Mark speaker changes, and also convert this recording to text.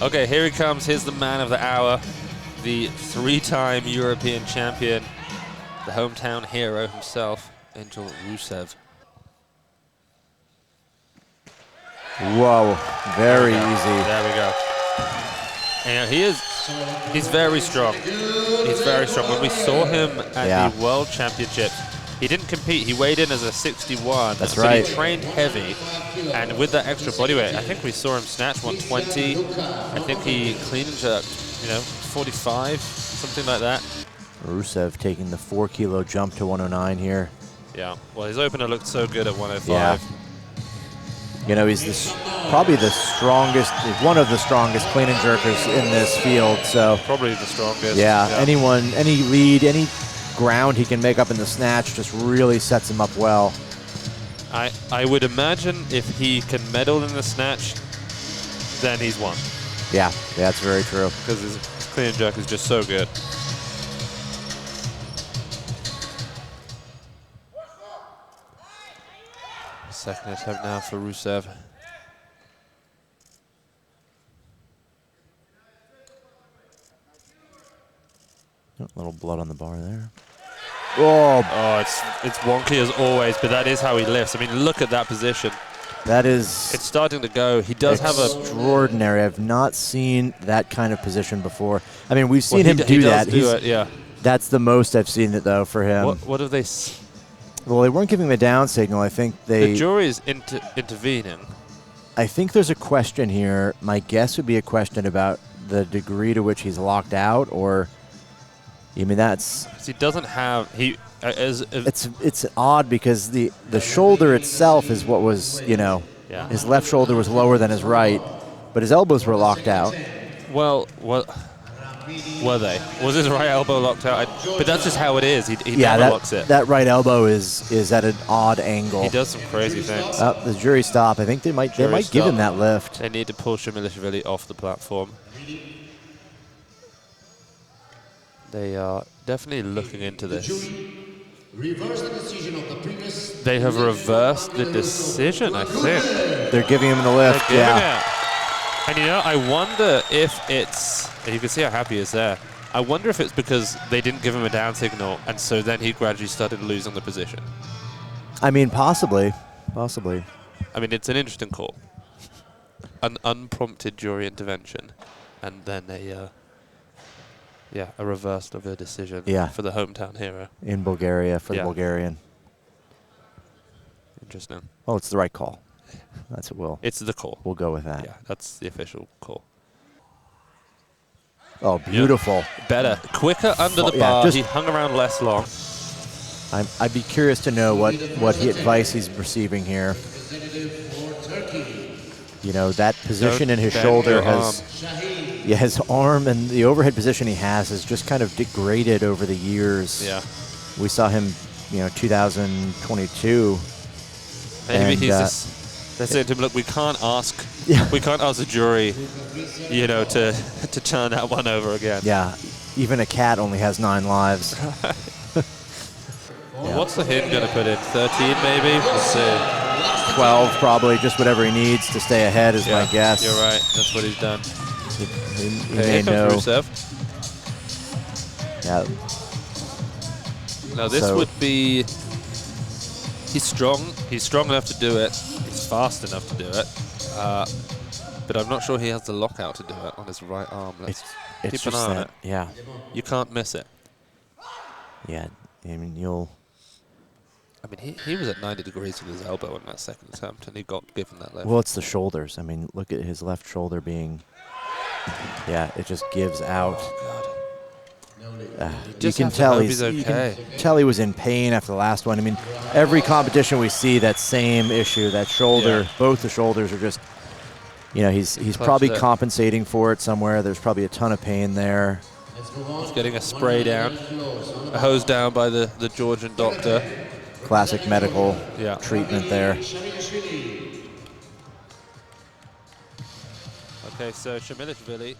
Speaker 1: Okay, here he comes. Here's the man of the hour, the 3-time European champion, the hometown hero himself, Angel Rusev.
Speaker 2: Whoa, very easy.
Speaker 1: There we go. And he's very strong. He's very strong. When we saw him at the World Championships, he didn't compete. He weighed in as a 61.
Speaker 2: That's right.
Speaker 1: He trained heavy, and with that extra body weight, I think we saw him snatch 120. I think he clean and jerked, 45, something like that.
Speaker 2: Rusev taking the 4-kilo jump to 109 here.
Speaker 1: Yeah. Well, his opener looked so good at 105.
Speaker 2: Yeah. He's probably the strongest, one of the strongest clean and jerkers in this field. So
Speaker 1: probably the strongest.
Speaker 2: Yeah. Anyone, any lead, any ground he can make up in the snatch just really sets him up well.
Speaker 1: I would imagine if he can medal in the snatch, then he's won.
Speaker 2: Yeah, that's very true.
Speaker 1: Because his clean and jerk is just so good. Second attempt now for Rusev.
Speaker 2: A little blood on the bar there.
Speaker 1: Oh, it's wonky as always, but that is how he lifts. I mean, look at that position.
Speaker 2: That is...
Speaker 1: It's starting to go. He does have a...
Speaker 2: Extraordinary. I've not seen that kind of position before. I mean, we've seen him do that.
Speaker 1: Yeah.
Speaker 2: That's the most I've seen it, though, for him.
Speaker 1: What have they...
Speaker 2: Well, they weren't giving the down signal. I think they...
Speaker 1: The jury is intervening.
Speaker 2: I think there's a question here. My guess would be a question about the degree to which he's locked out, or... I mean, that's...
Speaker 1: He doesn't have...
Speaker 2: It's odd because the shoulder itself is what was, his left shoulder was lower than his right, but his elbows were locked out.
Speaker 1: Well, were they? Was his right elbow locked out? But that's just how it is. He never locks it.
Speaker 2: That right elbow is at an odd angle.
Speaker 1: He does some crazy things.
Speaker 2: The jury stopped. I think they might give him that lift.
Speaker 1: They need to pull Shimilishvili off the platform. They are definitely looking into this. They have reversed the decision, I think.
Speaker 2: They're giving him the lift,
Speaker 1: And I wonder if it's... You can see how happy he is there. I wonder if it's because they didn't give him a down signal, and so then he gradually started losing the position.
Speaker 2: I mean, possibly. Possibly.
Speaker 1: I mean, it's an interesting call. An unprompted jury intervention, and then a reversal of a decision for the hometown hero.
Speaker 2: In Bulgaria for the Bulgarian.
Speaker 1: Interesting.
Speaker 2: Oh, it's the right call. That's what we'll...
Speaker 1: It's the call.
Speaker 2: We'll go with that.
Speaker 1: Yeah, that's the official call.
Speaker 2: Oh, beautiful.
Speaker 1: Yeah. Better. Quicker under the bar. He hung around less long.
Speaker 2: I'd be curious to know what advice he's receiving here. That position in his shoulder has... Yeah, his arm and the overhead position he has just kind of degraded over the years.
Speaker 1: Yeah.
Speaker 2: We saw him, 2022.
Speaker 1: Maybe he's just... They said to him, look, we can't ask the jury, to turn that one over again.
Speaker 2: Yeah, even a cat only has 9 lives.
Speaker 1: Well, what's the hit going to put in? 13 maybe? Let's see.
Speaker 2: 12 probably, just whatever he needs to stay ahead is my guess.
Speaker 1: You're right, that's what he's done.
Speaker 2: He may know.
Speaker 1: Rusev.
Speaker 2: Yeah.
Speaker 1: Now this would be... He's strong. He's strong enough to do it. He's fast enough to do it. But I'm not sure he has the lockout to do it on his right arm. Let's keep an eye on it.
Speaker 2: Yeah.
Speaker 1: You can't miss it.
Speaker 2: Yeah. I mean, you'll...
Speaker 1: I mean, he was at 90 degrees with his elbow in that second attempt, and he got given that lift.
Speaker 2: Well, it's the shoulders. I mean, look at his left shoulder being... Yeah, it just gives out.
Speaker 1: Oh, God.
Speaker 2: You can tell
Speaker 1: okay.
Speaker 2: You can tell he was in pain after the last one. I mean, every competition we see that same issue, that shoulder, both the shoulders are just, he's probably compensating for it somewhere. There's probably a ton of pain there.
Speaker 1: He's getting a spray down, a hose down by the Georgian doctor.
Speaker 2: Classic medical treatment there.
Speaker 1: Okay, so Shimilishvili